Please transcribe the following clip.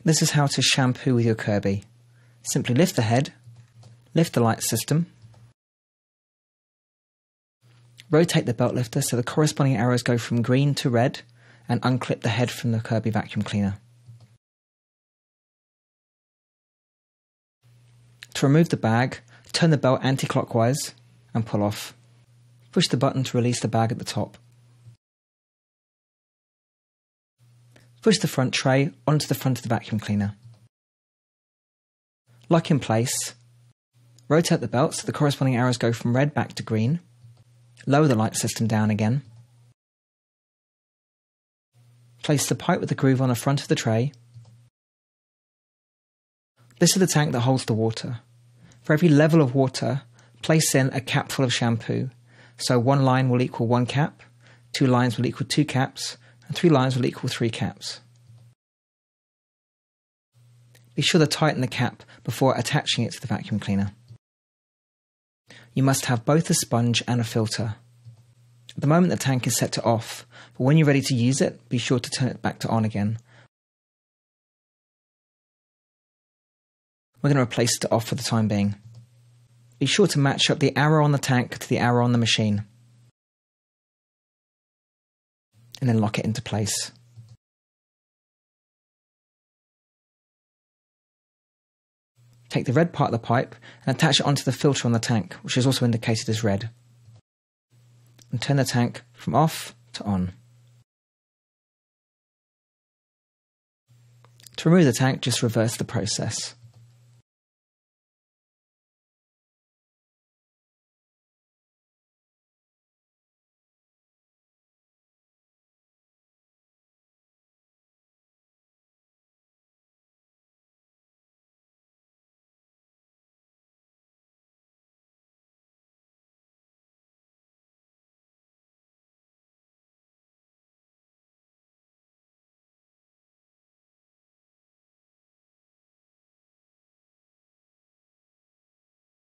This is how to shampoo with your Kirby. Simply lift the head, lift the light system, rotate the belt lifter so the corresponding arrows go from green to red, and unclip the head from the Kirby vacuum cleaner. To remove the bag, turn the belt anti-clockwise and pull off. Push the button to release the bag at the top. Push the front tray onto the front of the vacuum cleaner. Lock in place. Rotate the belt so the corresponding arrows go from red back to green. Lower the light system down again. Place the pipe with the groove on the front of the tray. This is the tank that holds the water. For every level of water, place in a cap full of shampoo. So 1 line will equal 1 cap, 2 lines will equal 2 caps, and 3 lines will equal 3 caps. Be sure to tighten the cap before attaching it to the vacuum cleaner. You must have both a sponge and a filter. At the moment the tank is set to off, but when you're ready to use it, be sure to turn it back to on again. We're going to replace it to off for the time being. Be sure to match up the arrow on the tank to the arrow on the machine. And then lock it into place. Take the red part of the pipe and attach it onto the filter on the tank, which is also indicated as red. And turn the tank from off to on. To remove the tank, just reverse the process.